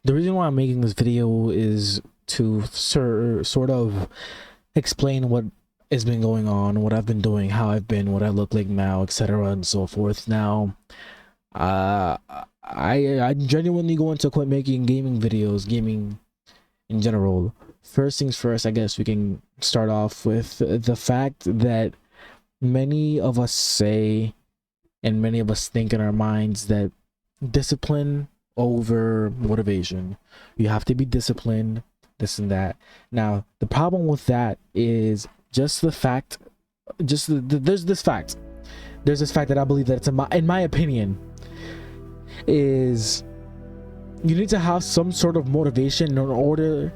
The reason why I'm making this video is to sort of explain what has been going on, what I've been doing, how I've been, what I look like now, etc. and so forth. Now, I genuinely going to quit making gaming videos, gaming in general. First things first, I guess we can start off with the fact that many of us say and many of us think in our minds that discipline over motivation. You have to be disciplined, this and that. Now, the problem with that is just the fact, there's this fact. There's this fact that I believe that it's in my opinion, is you need to have some sort of motivation in order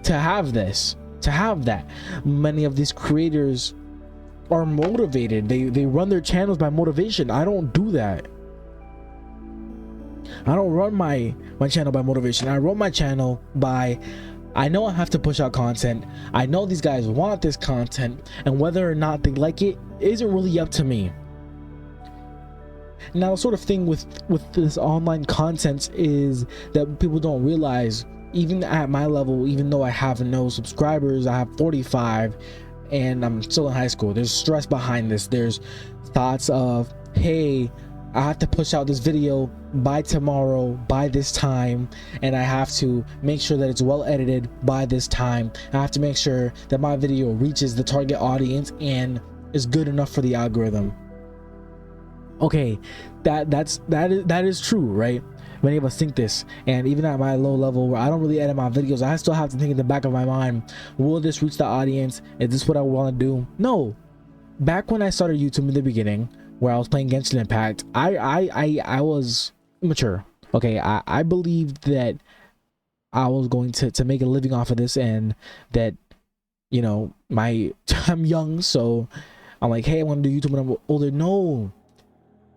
to have this, to have that. Many of these creators are motivated. They run their channels by motivation. I don't do that. I don't run my channel by motivation. I run my channel by, I know I have to push out content. I know these guys want this content, and whether or not they like it isn't really up to me. Now, the sort of thing with this online content is that people don't realize, even at my level, even though I have no subscribers, I have 45 and I'm still in high school, there's stress behind this. There's thoughts of, hey, I have to push out this video by tomorrow, by this time, and I have to make sure that it's well edited by this time. I have to make sure that my video reaches the target audience and is good enough for the algorithm. Okay, that is true, right? Many of us think this, and even at my low level where I don't really edit my videos, I still have to think in the back of my mind, will this reach the audience? Is this what I want to do? No. Back when I started YouTube in the beginning, where I was playing Genshin Impact, I was mature. Okay, I believed that I was going to make a living off of this, and that, you know, I'm young, so I'm like, hey, I want to do YouTube when I'm older. No.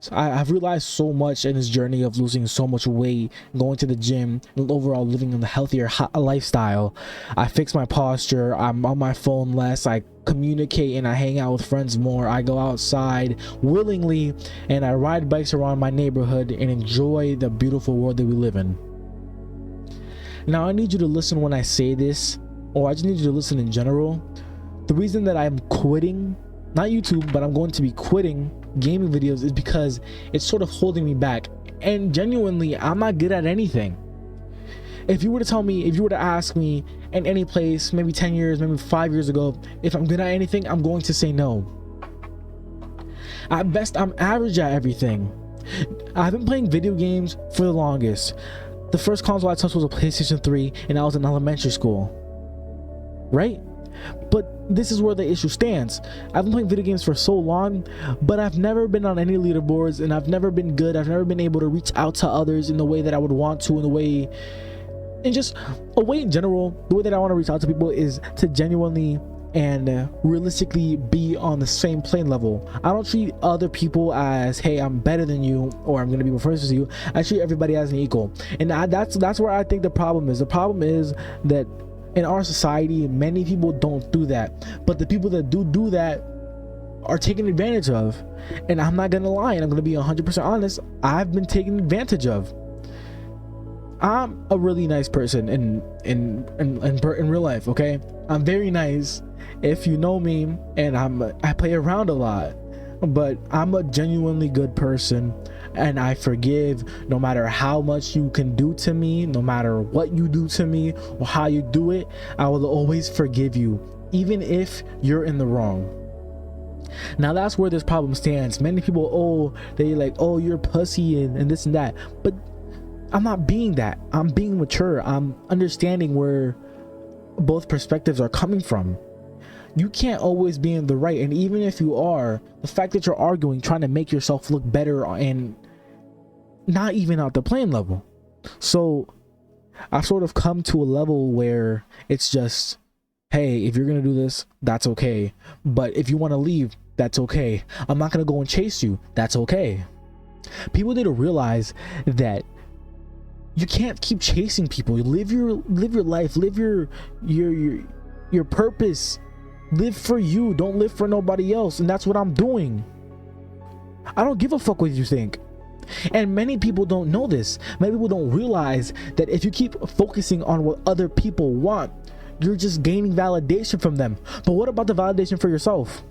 So I've realized so much in this journey of losing so much weight, going to the gym, and overall living a healthier lifestyle. I fix my posture. I'm on my phone less. I communicate and I hang out with friends more. I go outside willingly and I ride bikes around my neighborhood and enjoy the beautiful world that we live in. Now, I need you to listen when I say this, or I just need you to listen in general. The reason that I'm quitting, not YouTube, but I'm going to be quitting gaming videos, is because it's sort of holding me back. And genuinely, I'm not good at anything. If you were to ask me in any place, maybe 10 years, maybe 5 years ago, if I'm good at anything, I'm going to say no. At best, I'm average at everything. I've been playing video games for the longest. The first console I touched was a PlayStation 3, and I was in elementary school, right? But this is where the issue stands. I've been playing video games for so long, but I've never been on any leaderboards, and I've never been good. I've never been able to reach out to others in the way that I would want to, and just a way in general. The way that I want to reach out to people is to genuinely and realistically be on the same plane level. I don't treat other people as, hey, I'm better than you, or I'm going to be more first to you. I treat everybody as an equal, and that's where I think the problem is. The problem is that in our society, many people don't do that, but the people that do that are taken advantage of. And I'm not gonna lie, and I'm gonna be 100% honest, I've been taken advantage of. I'm a really nice person in real life, okay? I'm very nice if you know me, and I play around a lot, but I'm a genuinely good person, and I forgive no matter how much you can do to me, no matter what you do to me or how you do it. I will always forgive you, even if you're in the wrong. Now, that's where this problem stands. Many people, they like, oh, you're pussy and this and that, but I'm not being that. I'm being mature. I'm understanding where both perspectives are coming from. You can't always be in the right, and even if you are, the fact that you're arguing, trying to make yourself look better, and not even at the playing level. So I've sort of come to a level where it's just, hey, if you're gonna do this, that's okay, but if you want to leave, that's okay. I'm not gonna go and chase you, that's okay. People need to realize that you can't keep chasing people. You live your life, live your purpose. Live for you, don't live for nobody else. And that's what I'm doing. I don't give a fuck what you think. And many people don't know this. Many people don't realize that if you keep focusing on what other people want, you're just gaining validation from them. But what about the validation for yourself?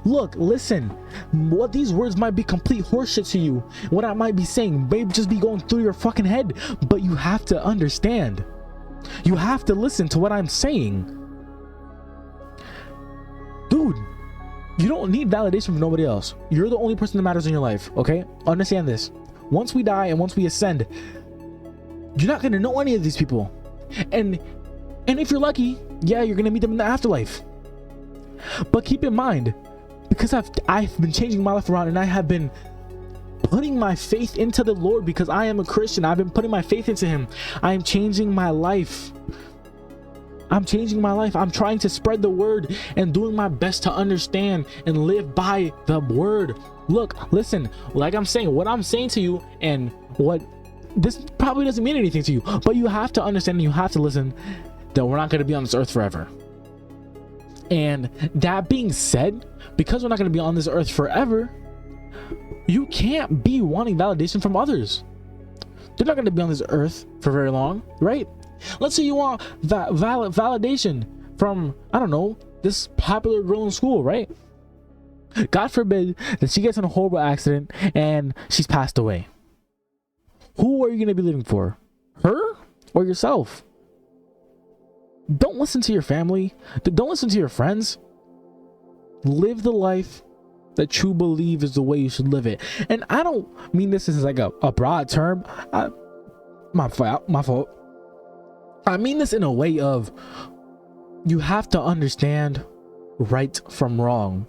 Look, listen, what these words might be complete horseshit to you, what I might be saying may just be going through your fucking head, but you have to understand. You have to listen to what I'm saying. Dude, you don't need validation from nobody else. You're the only person that matters in your life, okay? Understand this. Once we die and once we ascend, you're not gonna know any of these people. And if you're lucky, yeah, you're gonna meet them in the afterlife. But keep in mind, because I've been changing my life around, and I have been putting my faith into the Lord, because I am a Christian. I've been putting my faith into him. I am changing my life. I'm changing my life. I'm trying to spread the word and doing my best to understand and live by the word. Look, listen, like I'm saying, what I'm saying to you, and what this probably doesn't mean anything to you, but you have to understand and you have to listen that we're not going to be on this earth forever. And that being said, because we're not going to be on this earth forever, you can't be wanting validation from others. They're not going to be on this earth for very long, right? Let's say you want validation from, I don't know, this popular girl in school, right? God forbid that she gets in a horrible accident and she's passed away. Who are you going to be living for? Her or yourself? Don't listen to your family. Don't listen to your friends. Live the life that you believe is the way you should live it. And I don't mean this as like a broad term. My fault. I mean this in a way of, you have to understand right from wrong.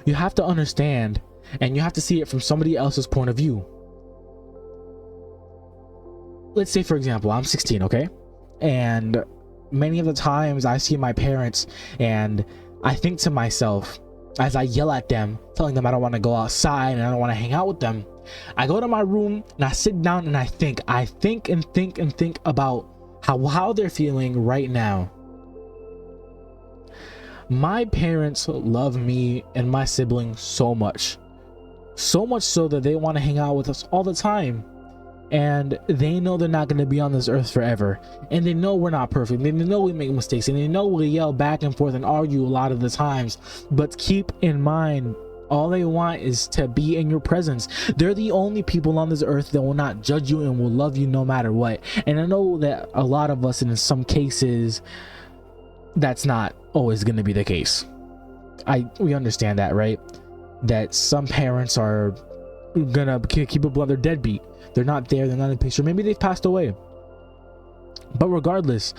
You have to understand, and you have to see it from somebody else's point of view. Let's say, for example, I'm 16, okay? And many of the times I see my parents and I think to myself, as I yell at them, telling them I don't want to go outside and I don't want to hang out with them, I go to my room and I sit down and I think about how they're feeling right now. My parents love me and my siblings so much so that they want to hang out with us all the time. And they know they're not going to be on this earth forever, and they know we're not perfect. They know we make mistakes, and they know we yell back and forth and argue a lot of the times. But keep in mind, all they want is to be in your presence. They're the only people on this earth that will not judge you and will love you no matter what. And I know that a lot of us, and in some cases, that's not always going to be the case. We understand that, right? That some parents are gonna keep it blunt, they're deadbeat. They're not there, they're not in the picture. Maybe they've passed away. But regardless,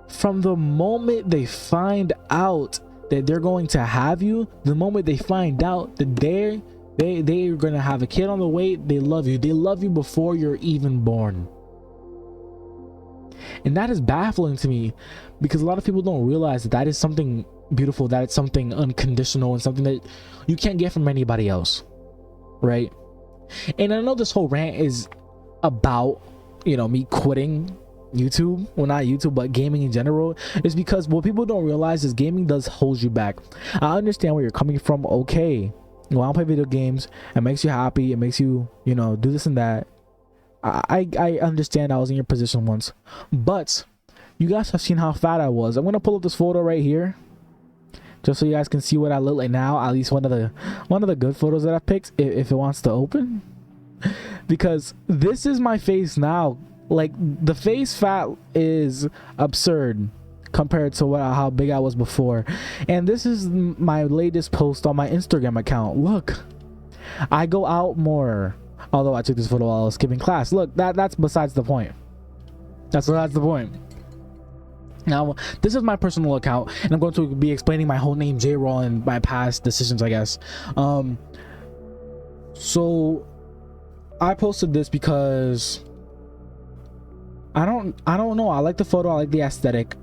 from the moment they find out that they're going to have you, the moment they find out that they're going to have a kid on the way, they love you. They love you before you're even born. And that is baffling to me, because a lot of people don't realize that is something beautiful, that it's something unconditional, and something that you can't get from anybody else, right? And I know this whole rant is about, me quitting YouTube. Well, not YouTube, but gaming in general. Is because what people don't realize is gaming does hold you back. I understand where you're coming from. Okay, well, I don't play video games. It makes you happy. It makes you, do this and that. I understand. I was in your position once, but you guys have seen how fat I was. I'm gonna pull up this photo right here, just so you guys can see what I look like now. At least one of the good photos that I picked, if it wants to open, because this is my face now. Like, the face fat is absurd compared to how big I was before. And this is my latest post on my Instagram account. Look, I go out more, although I took this photo while I was skipping class. Look, that's besides the point. That's the point. Now, this is my personal account, and I'm going to be explaining my whole name, J-Raw, and my past decisions, I guess. So I posted this because I don't know. I like the photo. I like the aesthetic,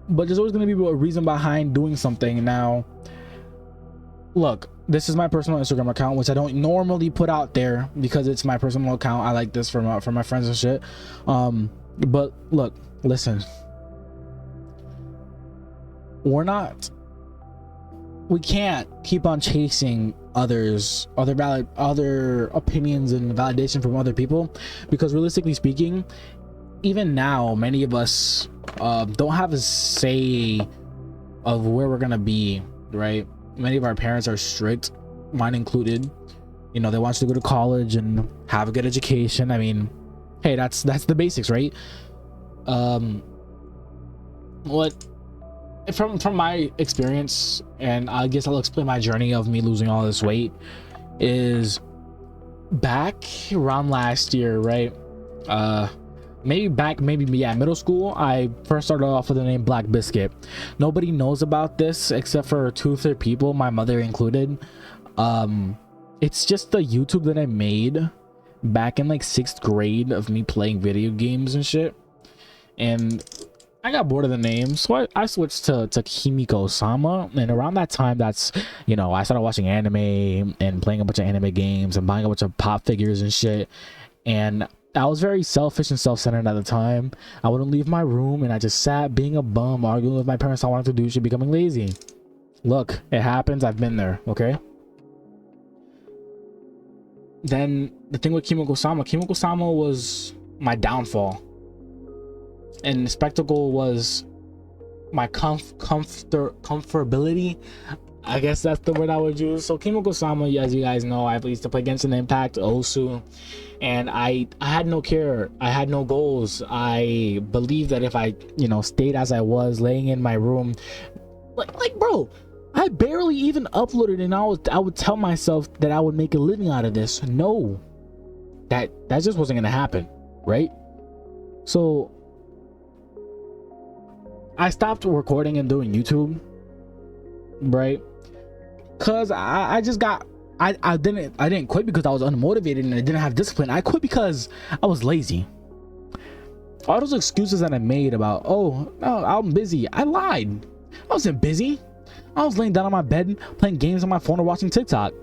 but there's always going to be a reason behind doing something. Now, look, this is my personal Instagram account, which I don't normally put out there because it's my personal account. I like this for my friends and shit. But look, listen. We're not we can't keep on chasing other opinions and validation from other people, because realistically speaking, even now many of us don't have a say of where we're gonna be, right? Many of our parents are strict, mine included. You know, they want you to go to college and have a good education. I mean, hey, that's the basics, right? What from my experience, and I guess I'll explain my journey of me losing all this weight, is back around last year, right? Middle school, I first started off with the name Black Biscuit. Nobody knows about this except for 2 or 3 people, my mother included. It's just the YouTube that I made back in like 6th grade of me playing video games and shit, and I got bored of the name, so I switched to Kimiko Sama. And around that time, that's, you know, I started watching anime and playing a bunch of anime games and buying a bunch of pop figures and shit. And I was very selfish and self-centered at the time. I wouldn't leave my room, and I just sat being a bum, arguing with my parents on what to do shit, becoming lazy. Look, it happens. I've been there, okay? Then the thing with Kimiko Sama was my downfall. And Spectacle was my comfortability. I guess that's the word I would use. So Kimiko Sama, as you guys know, I used to play Genshin Impact, Osu, and I had no care. I had no goals. I believed that if I, you know, stayed as I was, laying in my room, like bro, I barely even uploaded, and I would tell myself that I would make a living out of this. No, that just wasn't gonna happen, right? So I stopped recording and doing YouTube, right? Cause I didn't quit because I was unmotivated and I didn't have discipline. I quit because I was lazy. All those excuses that I made about, oh no, I'm busy, I lied. I wasn't busy. I was laying down on my bed playing games on my phone or watching TikTok.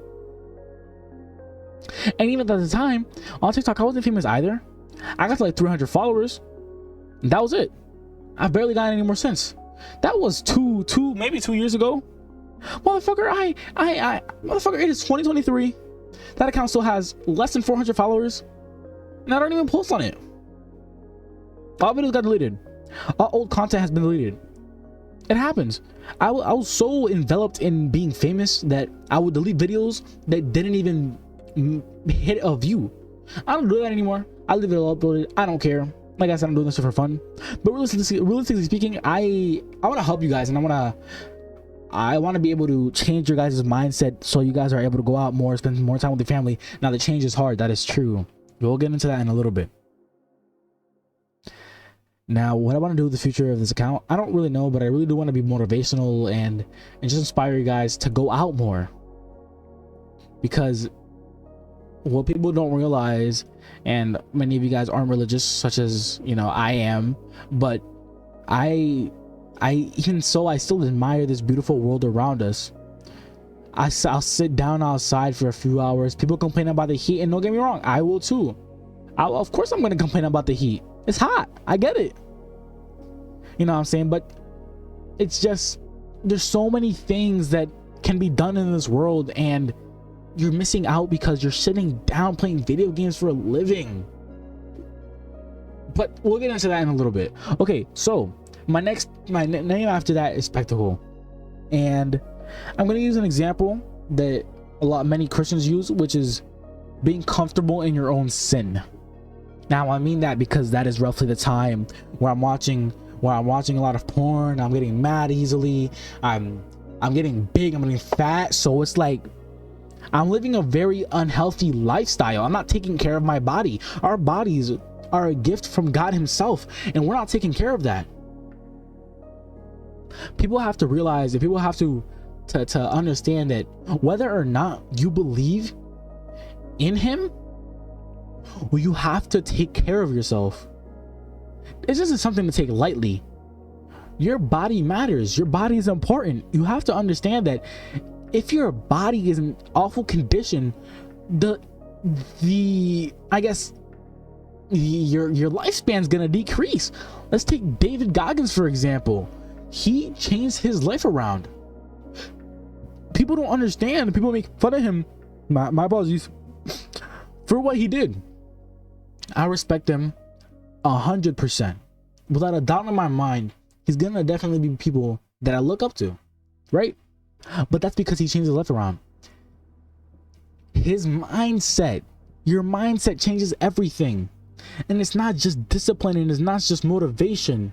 And even at the time on TikTok, I wasn't famous either. I got to like 300 followers, and that was it. I barely got any more since. That was maybe 2 years ago. Motherfucker, motherfucker, it is 2023. That account still has less than 400 followers, and I don't even post on it. All videos got deleted. All old content has been deleted. It happens. I was so enveloped in being famous that I would delete videos that didn't even hit a view. I don't do that anymore. I leave it uploaded. I don't care. Like I said, I'm doing this for fun. But realistically speaking, I want to help you guys, and I want to be able to change your guys' mindset so you guys are able to go out more, spend more time with your family. Now, the change is hard. That is true. We'll get into that in a little bit. Now, what I want to do with the future of this account, I don't really know, but I really do want to be motivational and just inspire you guys to go out more. Because what people don't realize, and many of you guys aren't religious, such as, you know, I am, but I still admire this beautiful world around us. I'll sit down outside for a few hours. People complain about the heat, and don't get me wrong, I will too. Of course I'm going to complain about the heat. It's hot. I get it. You know what I'm saying? But it's just, there's so many things that can be done in this world, and you're missing out because you're sitting down playing video games for a living. But we'll get into that in a little bit. Okay, so my name after that is Spectacle, and I'm going to use an example that many Christians use, which is being comfortable in your own sin. Now, I mean that because that is roughly the time where I'm watching a lot of porn. I'm getting mad easily. I'm getting big. I'm getting fat. So it's like I'm living a very unhealthy lifestyle. I'm not taking care of my body. Our bodies are a gift from God Himself, and we're not taking care of that. People have to realize that. People have to understand that whether or not you believe in Him, well, you have to take care of yourself. This isn't something to take lightly. Your body matters. Your body is important. You have to understand that if your body is in awful condition, your lifespan's gonna decrease. Let's take David Goggins for example. He changed his life around. people don't understand. People make fun of him. My apologies for what he did. I respect him 100%. Without a doubt in my mind, he's gonna definitely be people that I look up to, right? But that's because he changed his life around. His mindset, your mindset changes everything. And it's not just discipline, and it's not just motivation.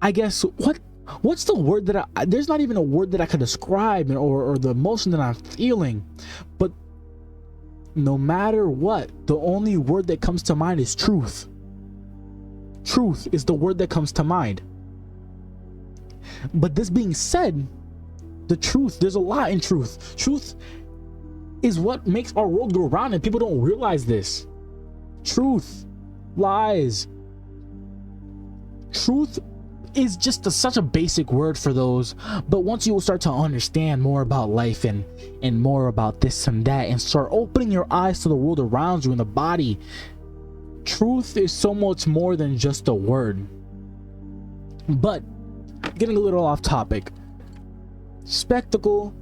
I guess what's the word that there's not even a word that I could describe, or the emotion that I'm feeling. But no matter what, the only word that comes to mind is truth. Truth is the word that comes to mind. But this being said, the truth, there's a lot in truth. Truth is what makes our world go round, and people don't realize this. Truth, lies. Truth is just such a basic word for those, but once you will start to understand more about life and more about this and that, and start opening your eyes to the world around you and the body, truth is so much more than just a word. But getting a little off topic, spectacle,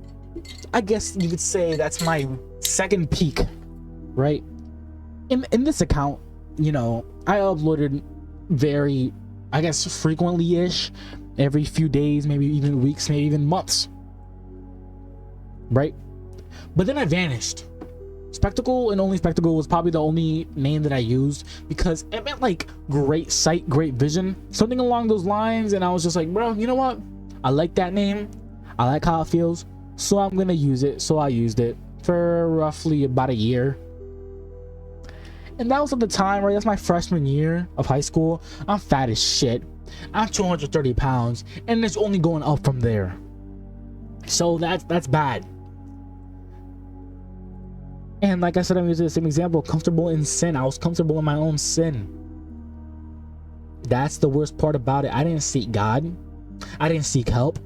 I guess you could say that's my second peak, right? In this account, you know, I uploaded very, I guess, frequently-ish, every few days, maybe even weeks, maybe even months, right? But then I vanished. Spectacle and only Spectacle was probably the only name that I used, because it meant like great sight, great vision, something along those lines. And I was just like, bro, you know what? I like that name. I like how it feels, so I'm gonna use it. So I used it for roughly about a year. And that was at the time, right? That's my freshman year of high school. I'm fat as shit. I'm 230 pounds, and it's only going up from there. So that's bad. And like I said, I'm using the same example, comfortable in sin. I was comfortable in my own sin. That's the worst part about it. I didn't seek God. I didn't seek help.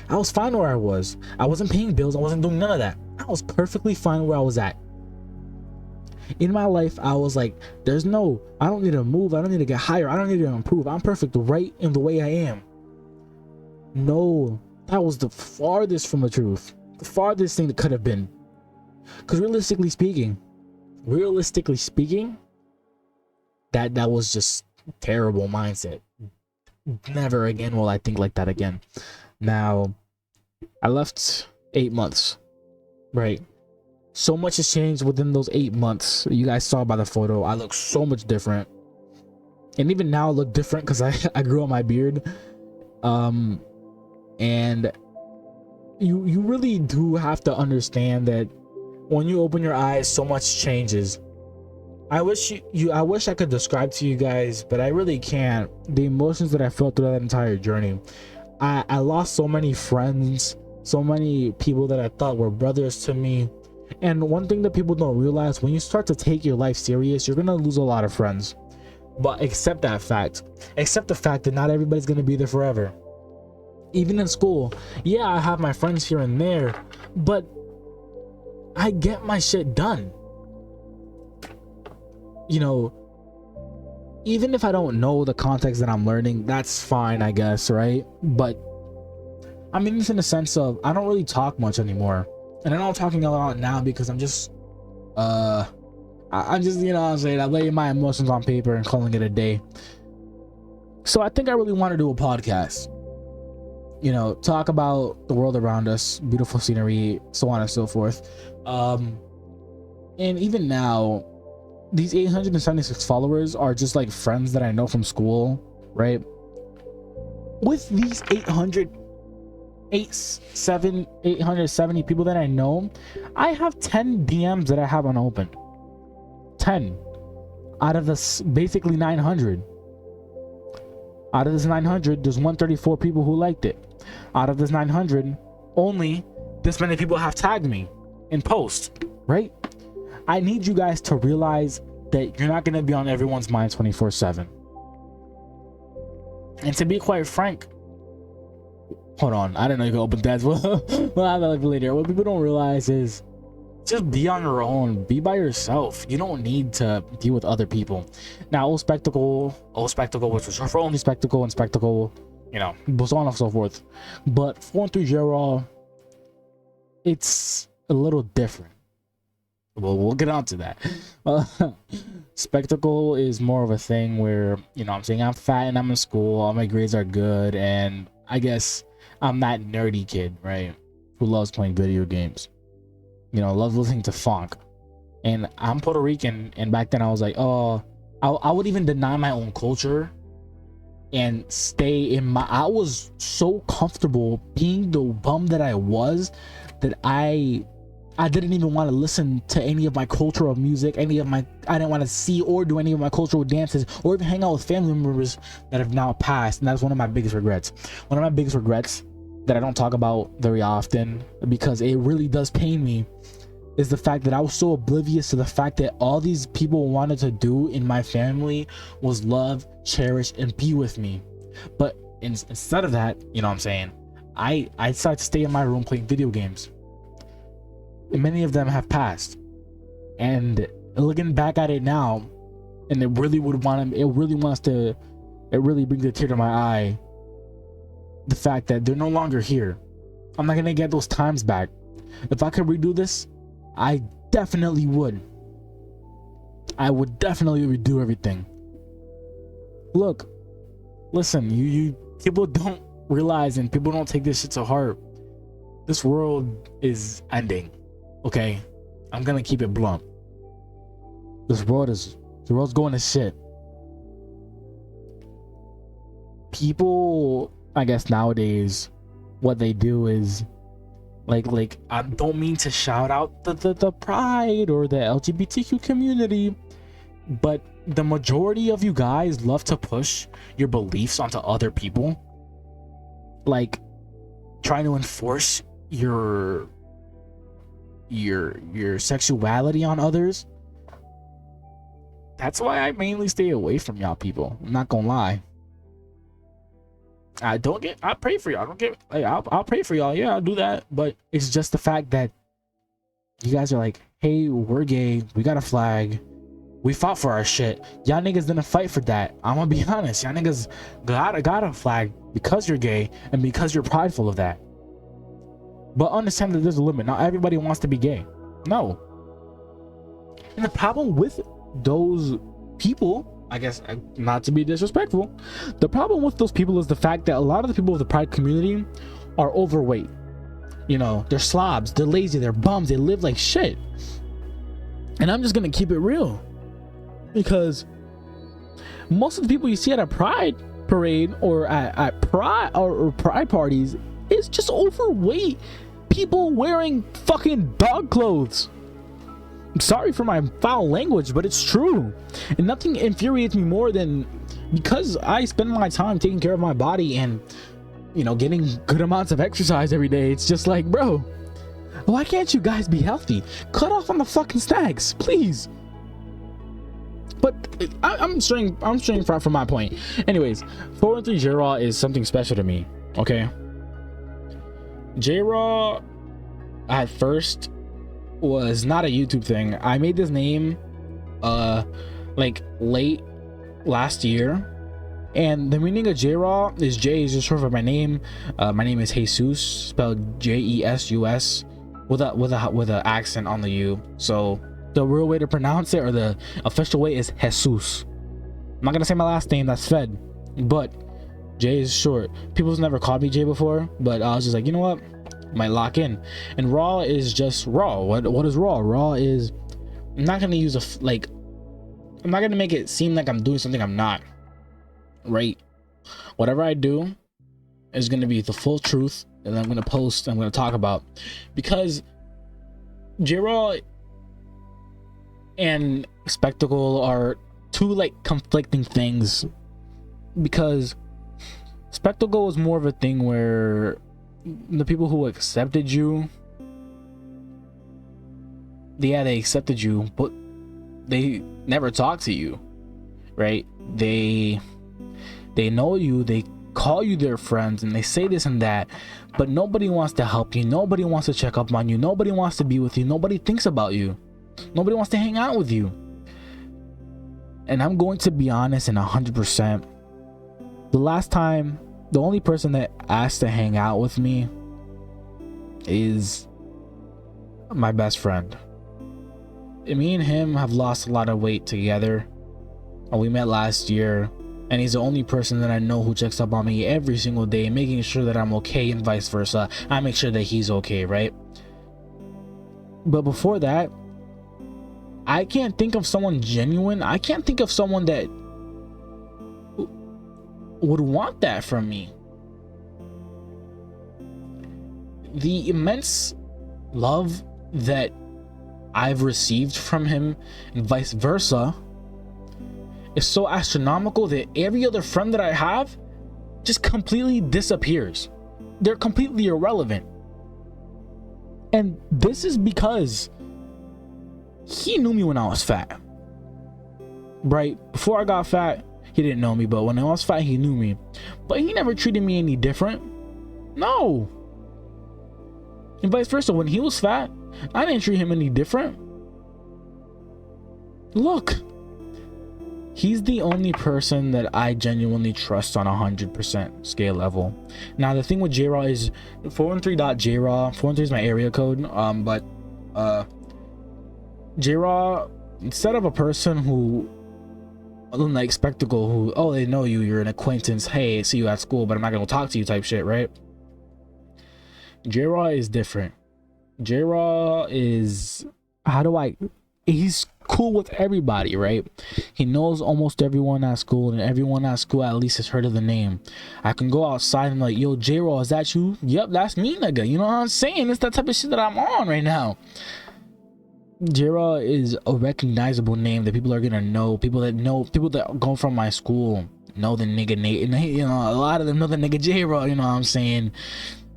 I was fine where I was. I wasn't paying bills. I wasn't doing none of that. I was perfectly fine where I was at. In my life, I was like, I don't need to move. I don't need to get higher. I don't need to improve. I'm perfect right in the way I am. No, that was the farthest from the truth. The farthest thing that could have been. Because realistically speaking, that was just terrible mindset. Never again will I think like that again. Now, I left 8 months, right? So much has changed within those 8 months. You guys saw by the photo, I look so much different. And even now I look different because I grew out my beard. And you really do have to understand that when you open your eyes, so much changes. I wish I could describe to you guys, but I really can't. The emotions that I felt through that entire journey. I lost so many friends, so many people that I thought were brothers to me. And one thing that people don't realize, when you start to take your life serious, you're gonna lose a lot of friends. But accept that fact. Accept the fact that not everybody's gonna be there forever. Even in school, yeah, I have my friends here and there, but I get my shit done. You know, even if I don't know the context that I'm learning, that's fine, I guess, right? But I mean this in the sense of, I don't really talk much anymore. And I know I'm talking a lot now because I'm just, I'm just, you know what I'm saying, I'm laying my emotions on paper and calling it a day. So I think I really want to do a podcast. You know, talk about the world around us, beautiful scenery, so on and so forth. And even now, these 876 followers are just like friends that I know from school, right? With these 870 people that I know, I have 10 DMs that I have unopened. 10 out of this basically 900. Out of this 900, there's 134 people who liked it. Out of this 900, only this many people have tagged me in post, right? I need you guys to realize that you're not going to be on everyone's mind 24/7. And to be quite frank, hold on, I didn't know you could open that. We'll have that like later. What people don't realize is, just be on your own. Be by yourself. You don't need to deal with other people. Now, old spectacle, which was for only spectacle and spectacle, you know, so on and so forth. But 413 Gerald, it's a little different. Well, we'll get on to that. Spectacle is more of a thing where, you know what I'm saying, I'm fat and I'm in school, all my grades are good, and I guess I'm that nerdy kid, right, who loves playing video games, you know, loves listening to funk. And I'm Puerto Rican, and back then I was like, oh, I would even deny my own culture and stay in my, I was so comfortable being the bum that I was, that I didn't even want to listen to any of my cultural music, I didn't want to see or do any of my cultural dances, or even hang out with family members that have now passed. And that's one of my biggest regrets. One of my biggest regrets that I don't talk about very often, because it really does pain me, is the fact that I was so oblivious to the fact that all these people wanted to do in my family was love, cherish, and be with me. But instead of that, you know what I'm saying, I decided to stay in my room playing video games. And many of them have passed. And looking back at it now, and it really brings a tear to my eye, the fact that they're no longer here. I'm not gonna get those times back. If I could redo this, I definitely would. I would definitely redo everything. Look, listen, you people don't realize, and people don't take this shit to heart, this world is ending. Okay, I'm gonna keep it blunt. The world's going to shit. People, I guess nowadays, what they do is like I don't mean to shout out the pride or the LGBTQ community, but the majority of you guys love to push your beliefs onto other people, like trying to enforce your sexuality on others. That's why I mainly stay away from y'all people. I'm not gonna lie. I pray for y'all. I'll pray for y'all. Yeah, I'll do that. But it's just the fact that you guys are like, hey, we're gay. We got a flag. We fought for our shit. Y'all niggas didn't fight for that. I'm gonna be honest. Y'all niggas got a flag because you're gay and because you're prideful of that. But understand that there's a limit. Not everybody wants to be gay. No. And the problem with those people, I guess, not to be disrespectful, the problem with those people is the fact that a lot of the people of the pride community are overweight. You know, they're slobs, they're lazy, they're bums, they live like shit. And I'm just gonna keep it real, because most of the people you see at a pride parade or at pride or pride parties is just overweight people wearing fucking dog clothes. I'm sorry for my foul language, but it's true. And nothing infuriates me more than, because I spend my time taking care of my body and, you know, getting good amounts of exercise every day, it's just like, bro, why can't you guys be healthy? Cut off on the fucking snacks, please. But I'm straying far from my point. Anyways, 413 J-Raw is something special to me, okay? J-Raw at first was not a YouTube thing. I made this name like late last year, and the meaning of J-Raw is, J is just short for my name. My name is Jesus, spelled J-E-S-U-S, with a accent on the U. So the real way to pronounce it, or the official way, is Jesus. I'm not gonna say my last name, that's Fed, but J is short. People's never called me J before, but I was just like, you know what, might lock in. And Raw is just raw. What is raw? Raw is, I'm not gonna use I'm not gonna make it seem like I'm doing something I'm not, right? Whatever I do is gonna be the full truth, and I'm gonna post, I'm gonna talk about, because J-Raw and Spectacle are two like conflicting things, because Spectacle is more of a thing where the people who accepted you, they accepted you, but they never talk to you, right? They know you, they call you their friends, and they say this and that, but nobody wants to help you, nobody wants to check up on you, nobody wants to be with you, nobody thinks about you, nobody wants to hang out with you. And I'm going to be honest, and 100%, the only person that asked to hang out with me is my best friend. Me and him have lost a lot of weight together. We met last year, and he's the only person that I know who checks up on me every single day, making sure that I'm okay, and vice versa. I make sure that he's okay, right? But before that, I can't think of someone genuine. I can't think of someone that would want that from me. The immense love that I've received from him and vice versa is so astronomical that every other friend that I have just completely disappears. They're completely irrelevant. And this is because he knew me when I was fat. Right? Before I got fat, he didn't know me, but when I was fat, he knew me. But he never treated me any different. No. And vice versa, when he was fat, I didn't treat him any different. Look, he's the only person that I genuinely trust on 100% scale level. Now the thing with J-Raw is 413.jraw. 413 is my area code. But J-Raw, instead of a person who, like Spectacle, who, oh, they know you, you're an acquaintance, hey, see you at school, but I'm not gonna talk to you type shit, right? J-Raw is different. J-Raw is, he's cool with everybody, right? He knows almost everyone at school, and everyone at school at least has heard of the name. I can go outside and like, yo, J-Raw, is that you? Yep, that's me, nigga. You know what I'm saying? It's that type of shit that I'm on right now. J-Raw is a recognizable name that people are gonna know. People that go from my school know the nigga Nate, and you know, a lot of them know the nigga J-Raw, you know what I'm saying?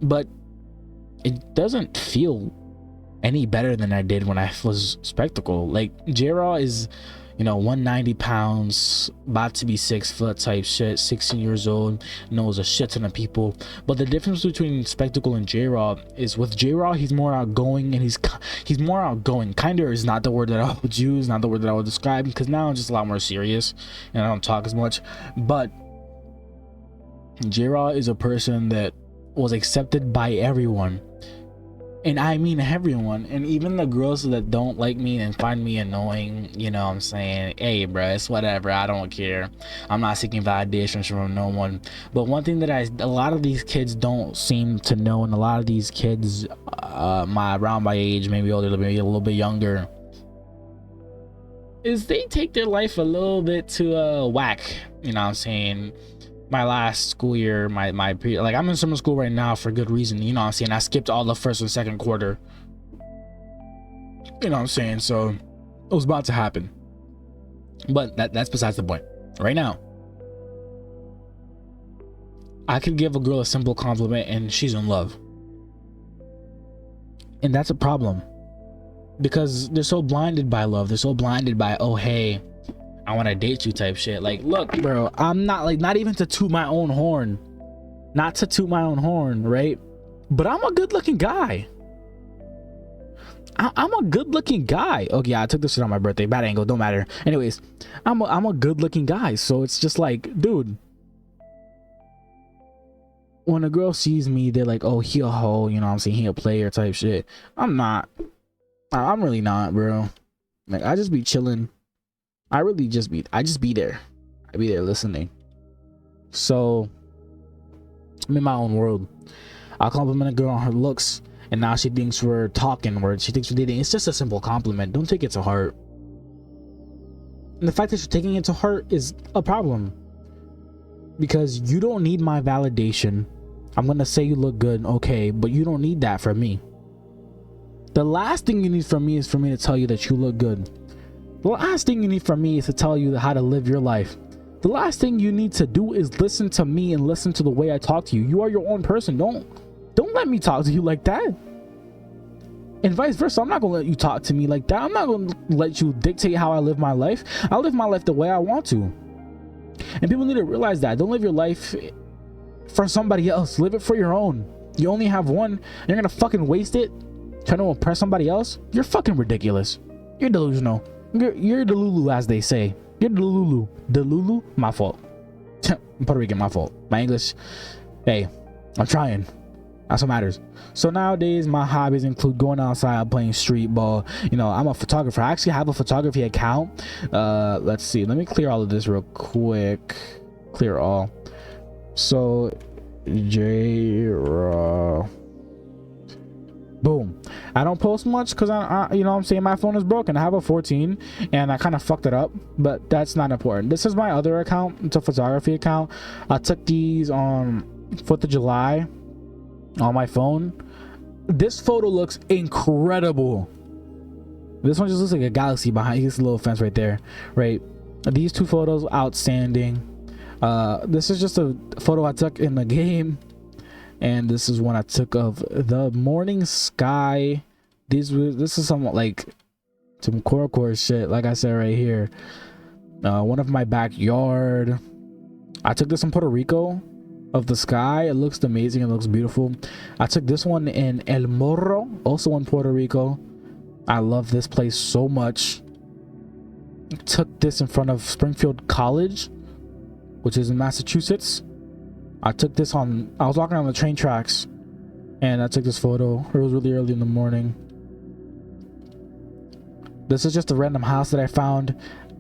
But it doesn't feel any better than I did when I was Spectacle. Like, J-Raw is, you know, 190 pounds, about to be 6 foot type shit, 16 years old, knows a shit ton of people. But the difference between Spectacle and J-Raw is, with J-Raw, he's more outgoing, and he's more outgoing. Kinda is not the word that I would use, not the word that I would describe, because now I'm just a lot more serious and I don't talk as much. But J-Raw is a person that was accepted by everyone. And I mean everyone, and even the girls that don't like me and find me annoying, you know what I'm saying, hey bro, it's whatever, I don't care, I'm not seeking validation from no one. But one thing that a lot of these kids don't seem to know, and a lot of these kids around my age, maybe older, maybe a little bit younger, is they take their life a little bit to whack, you know what I'm saying. My last school year, like, I'm in summer school right now for good reason, you know what I'm saying. I skipped all the first and second quarter, you know what I'm saying, so it was about to happen. But that's besides the point. Right now, I could give a girl a simple compliment and she's in love, and that's a problem, because they're so blinded by love. They're so blinded by, oh hey, I want to date you type shit. Like, look bro, I'm not, like, not even to toot my own horn, right? But I'm a good looking guy. I'm a good looking guy. Okay, yeah, I took this shit on my birthday, bad angle, don't matter. Anyways, I'm a good looking guy, so it's just like, dude, when a girl sees me, they're like, oh, he a hoe, you know what I'm saying, he a player type shit. I'm not. I'm really not, bro. Like, I just be chilling. I just be there. I be there listening. So I'm in my own world. I'll compliment a girl on her looks, and now she thinks we're talking, she thinks we're dating. It's just a simple compliment. Don't take it to heart. And the fact that you're taking it to heart is a problem, because you don't need my validation. I'm gonna say you look good, okay, but you don't need that from me. The last thing you need from me is for me to tell you that you look good. The last thing you need from me is to tell you how to live your life. The last thing you need to do is listen to me and listen to the way I talk to you. You are your own person. Don't let me talk to you like that. And vice versa, I'm not gonna let you talk to me like that. I'm not gonna let you dictate how I live my life. I live my life the way I want to. And people need to realize that. Don't live your life for somebody else. Live it for your own. You only have one, and you're gonna fucking waste it trying to impress somebody else. You're fucking ridiculous. You're delusional. You're Delulu, as they say. You're Delulu. My fault. I'm Puerto Rican, my fault. My English, hey, I'm trying. That's what matters. So nowadays my hobbies include going outside, playing street ball. You know, I'm a photographer. I actually have a photography account. Let's see, let me clear all of this real quick. Clear all. So J-Raw, boom. I don't post much because I you know what I'm saying, my phone is broken. I have a 14 and I kind of fucked it up, but that's not important. This is my other account. It's a photography account. I took these on 4th of July on my phone. This photo looks incredible. This one just looks like a galaxy behind this little fence right there, right? These two photos, outstanding. This is just a photo I took in the game, and this is one I took of the morning sky. This is some like some core shit, like I said right here. One of my backyard. I took this in Puerto Rico of the sky. It looks amazing. It looks beautiful. I took this one in El Morro, also in Puerto Rico. I love this place so much. Took this in front of Springfield College, which is in Massachusetts. I took this on, I was walking on the train tracks and I took this photo. It was really early in the morning. This is just a random house that I found.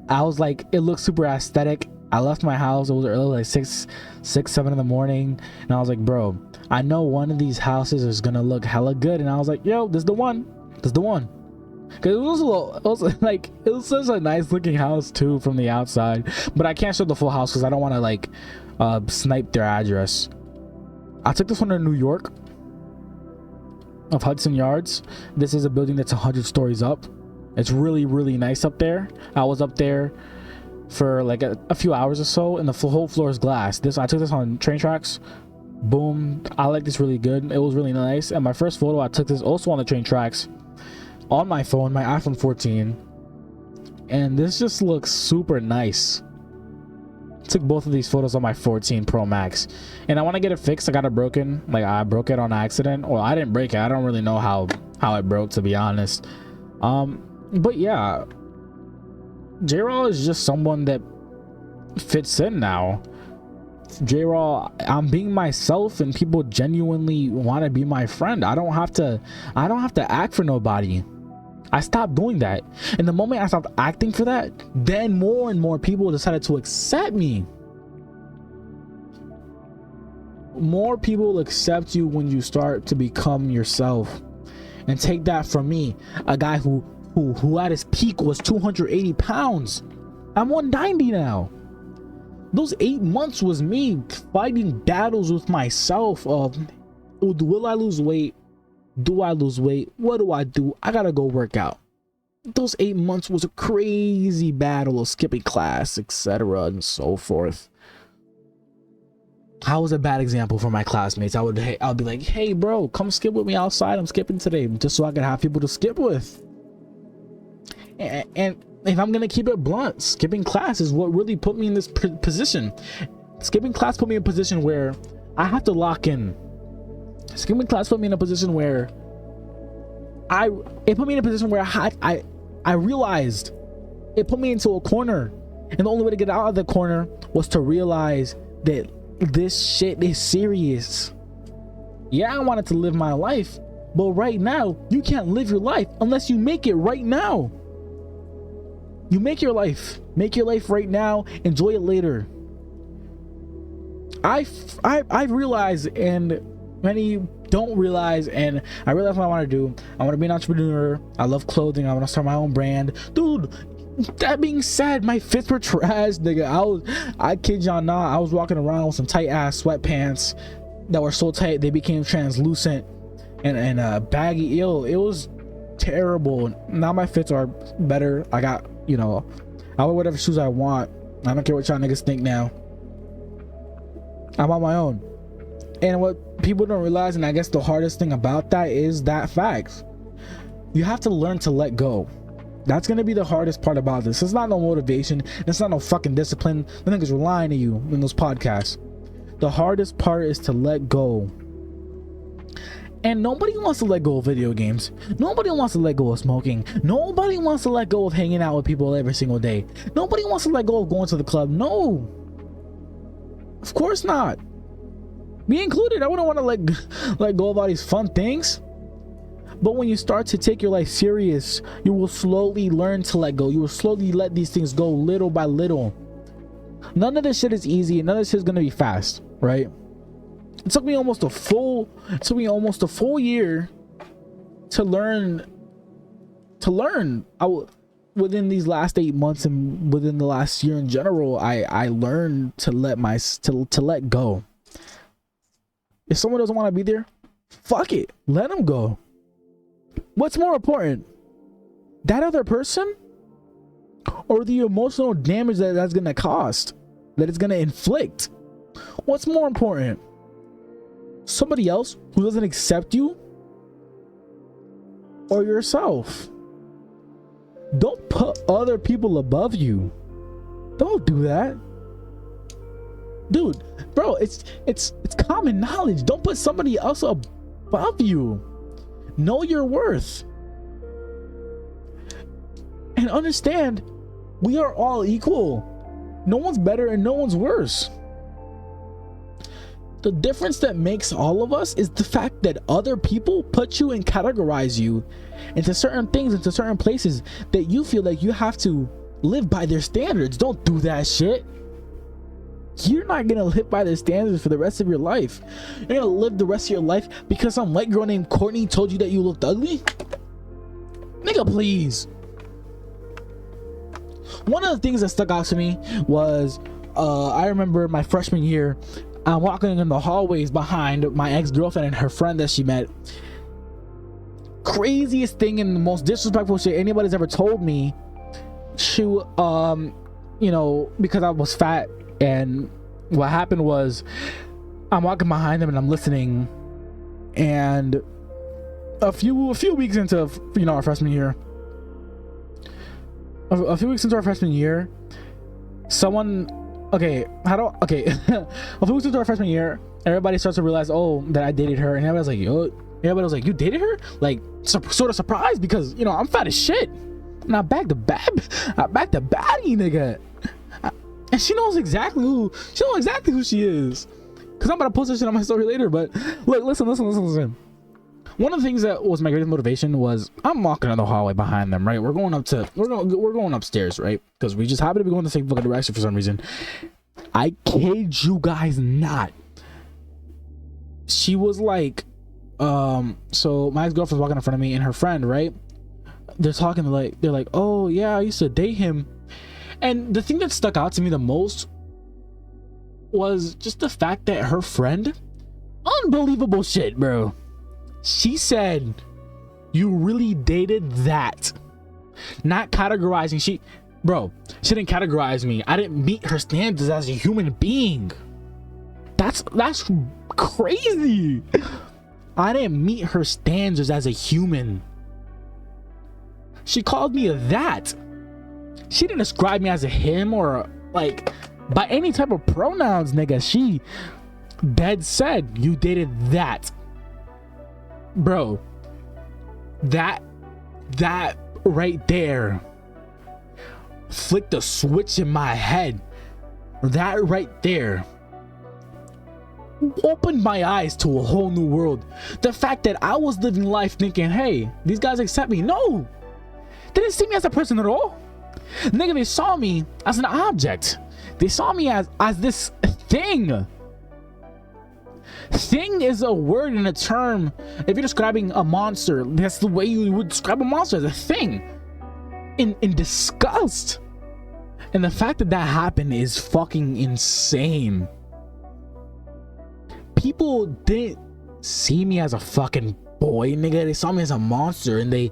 I was like, it looks super aesthetic. I left my house, it was early, like 6, 7 in the morning, and I was like, bro, I know one of these houses is gonna look hella good. And I was like, yo, this is the one. This is the one. Because it was such a nice looking house too from the outside, but I can't show the full house because I don't want to like snipe their address. I took this one in New York of Hudson Yards. This is a building that's 100 stories up. It's really, really nice up there. I was up there for like a few hours or so, and the whole floor is glass. I took this on train tracks. Boom. I like this really good. It was really nice. And my first photo, I took this also on the train tracks on my phone, my iPhone 14, and this just looks super nice. Took both of these photos on my 14 Pro Max, and I want to get it fixed. I got it broken. Like, I broke it on accident. Well, I didn't break it. I don't really know how it broke, to be honest. But yeah, J-Raw is just someone that fits in now. J-Raw, I'm being myself, and people genuinely want to be my friend. I don't have to act for nobody. I stopped doing that, and the moment I stopped acting for that, then more and more people decided to accept me. More people accept you when you start to become yourself. And take that from me, a guy who at his peak was 280 pounds. I'm 190 now. Those 8 months was me fighting battles with myself of, will I lose weight? Do I lose weight? What do? I gotta go work out. Those 8 months was a crazy battle of skipping class, etc. and so forth. I was a bad example for my classmates. I would be like, hey bro, come skip with me outside. I'm skipping today, just so I can have people to skip with. And if I'm gonna keep it blunt, skipping class is what really put me in this position. Skipping class put me in a position where I have to lock in. Skipping class put me in a position where I realized it put me into a corner, and the only way to get out of the corner was to realize that this shit is serious. Yeah, I wanted to live my life, but right now you can't live your life unless you make it right now. You make your life right now, enjoy it later. I realized, and many don't realize, and I realize what I want to do. I want to be an entrepreneur. I love clothing. I want to start my own brand, dude. That being said, my fits were trash, nigga. I kid y'all not, I was walking around with some tight ass sweatpants that were so tight they became translucent and baggy. Ill. It was terrible. Now my fits are better. I got, you know, I wear whatever shoes I want. I don't care what y'all niggas think now. I'm on my own. And what people don't realize, and I guess the hardest thing about that, is that fact. You have to learn to let go. That's gonna be the hardest part about this. It's not no motivation. It's not no fucking discipline. The niggas were lying to you in those podcasts. The hardest part is to let go. And nobody wants to let go of video games. Nobody wants to let go of smoking. Nobody wants to let go of hanging out with people every single day. Nobody wants to let go of going to the club. No. Of course not. me included. I wouldn't want to let go of all these fun things. But when you start to take your life serious, you will slowly learn to let go. You will slowly let these things go little by little. None of this shit is easy. None of this shit is gonna be fast, right? It took me almost a full year to learn. Within these last 8 months and within the last year in general, I learned to let go. If someone doesn't want to be there, fuck it, let them go. What's more important, that other person or the emotional damage that's gonna cost, that it's gonna inflict? What's more important, somebody else who doesn't accept you, or yourself? Don't put other people above you. Don't do that, dude. Bro, it's common knowledge. Don't put somebody else above you. Know your worth and understand we are all equal. No one's better and no one's worse. The difference that makes all of us is the fact that other people put you and categorize you into certain things, into certain places that you feel like you have to live by their standards. Don't do that shit. You're not gonna live by their standards for the rest of your life. You're gonna live the rest of your life because some white girl named Courtney told you that you looked ugly? Nigga, please. One of the things that stuck out to me was I remember my freshman year, I'm walking in the hallways behind my ex-girlfriend and her friend that she met. Craziest thing and the most disrespectful shit anybody's ever told me. She you know, because I was fat, and what happened was I'm walking behind them and I'm listening, and a few weeks into, you know, our freshman year, a few weeks into our freshman year, someone, a few weeks into our freshman year, everybody starts to realize, oh, that I dated her, and everybody was like, you dated her? Like, sort of surprised, because, you know, I'm fat as shit, and I back the baddie, nigga. And she knows exactly who she is, because I'm about to post this shit on my story later. But look, listen. One of the things that was my greatest motivation was I'm walking in the hallway behind them, right? We're going upstairs, right? Because we just happen to be going the same fucking direction for some reason. I kid you guys not. She was like, so my ex-girlfriend's walking in front of me and her friend, right? They're talking, they're like, oh yeah, I used to date him. And the thing that stuck out to me the most was just the fact that her friend, unbelievable shit, bro. She said, you really dated that? Not categorizing. She didn't categorize me. I didn't meet her standards as a human being. That's crazy. I didn't meet her standards as a human. She called me a that. She didn't describe me as a him or like by any type of pronouns, nigga. She dead said you dated that. Bro, that right there flicked a switch in my head. That right there opened my eyes to a whole new world. The fact that I was living life thinking, hey, these guys accept me. No, they didn't see me as a person at all. Nigga, they saw me as an object. They saw me as this thing. Thing is a word and a term. If you're describing a monster, that's the way you would describe a monster, as a thing. In disgust. And the fact that happened is fucking insane. People didn't see me as a fucking boy, nigga. They saw me as a monster, and they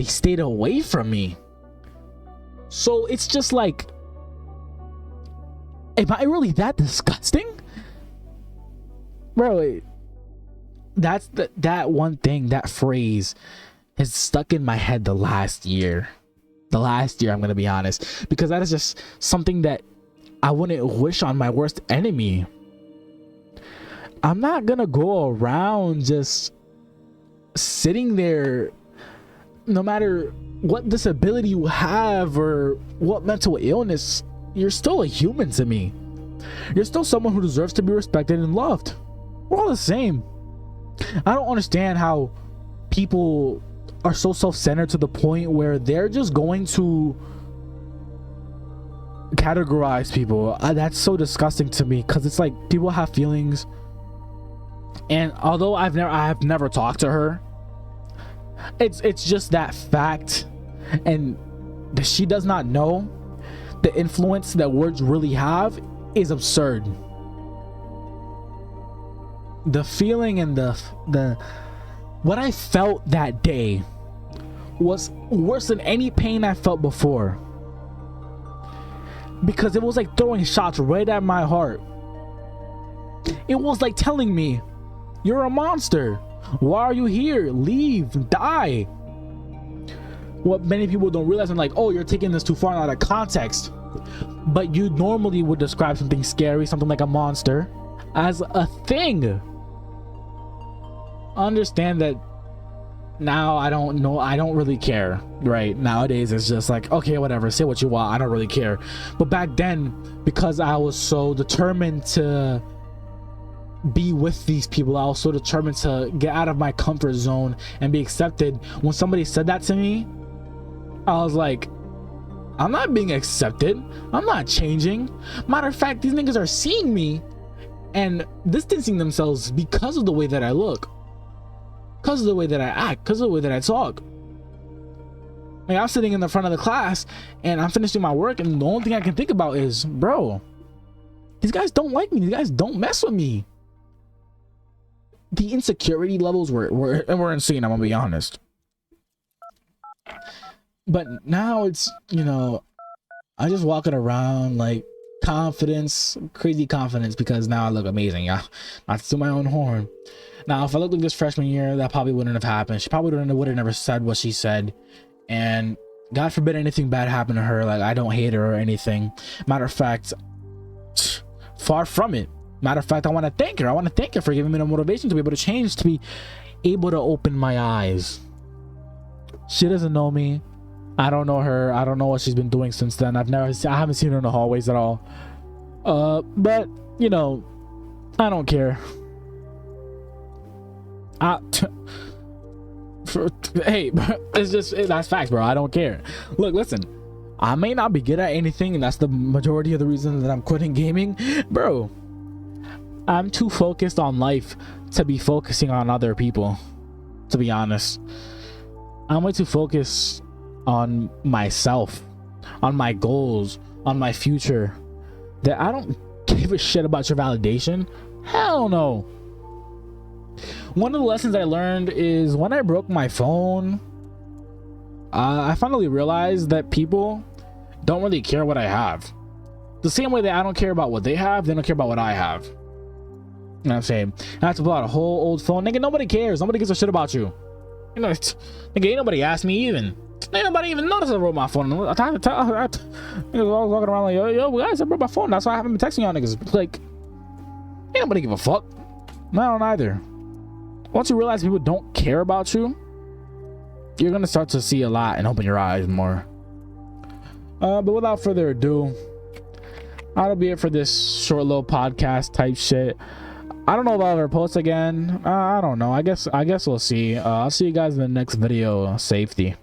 stayed away from me. So it's just like, am I really that disgusting? Bro, that's that one thing, that phrase has stuck in my head the last year, I'm gonna be honest, because that is just something that I wouldn't wish on my worst enemy. I'm not gonna go around just sitting there, no matter what disability you have or what mental illness, you're still a human to me. You're still someone who deserves to be respected and loved. We're all the same. I don't understand how people are so self-centered to the point where they're just going to categorize people. That's so disgusting to me, because it's like people have feelings, and although I have never talked to her, it's just that fact, and that she does not know the influence that words really have is absurd. The feeling and the what I felt that day was worse than any pain I felt before, because it was like throwing shots right at my heart. It was like telling me, you're a monster, why are you here, leave, die. What many people don't realize, I'm like, oh, you're taking this too far out of context, but you normally would describe something scary, something like a monster, as a thing. Understand that now I don't know, I don't really care. Right nowadays it's just like, okay, whatever, say what you want, I don't really care. But back then, because I was so determined to be with these people, I was so determined to get out of my comfort zone and be accepted. When somebody said that to me, I was like, I'm not being accepted, I'm not changing. Matter of fact, these niggas are seeing me and distancing themselves because of the way that I look, because of the way that I act, because of the way that I talk. Like, I'm sitting in the front of the class and I'm finishing my work, and the only thing I can think about is, bro, these guys don't like me, these guys don't mess with me. The insecurity levels were insane, I'm gonna be honest. But now it's, you know, I just walking around like confidence, crazy confidence, because now I look amazing. Yeah, not to my own horn. Now, if I looked like this freshman year, that probably wouldn't have happened. She probably would have never said what she said, and God forbid anything bad happened to her. Like, I don't hate her or anything. Matter of fact, far from it. Matter of fact, I want to thank her. I want to thank her for giving me the motivation to be able to change, to be able to open my eyes. She doesn't know me. I don't know her. I don't know what she's been doing since then. I haven't seen her in the hallways at all. But you know, I don't care. Hey, it's just, that's facts, bro. I don't care. Look, listen, I may not be good at anything, and that's the majority of the reason that I'm quitting gaming, bro. I'm too focused on life to be focusing on other people, to be honest. I'm way too focused on myself, on my goals, on my future, that I don't give a shit about your validation. Hell no. One of the lessons I learned is when I broke my phone, I finally realized that people don't really care what I have. The same way that I don't care about what they have, they don't care about what I have. You know what I'm saying? I have to pull out a whole old phone. Nigga, nobody cares. Nobody gives a shit about you. You know, nigga, ain't nobody asked me even. Ain't nobody even noticed I broke my phone. I was walking around like, yo, guys, I broke my phone. That's why I haven't been texting y'all niggas. Like, ain't nobody give a fuck. I don't either. Once you realize people don't care about you, you're gonna start to see a lot and open your eyes more. But without further ado, that'll be it for this short little podcast type shit. I don't know if I'll ever post again. I don't know. I guess we'll see. I'll see you guys in the next video. Safety.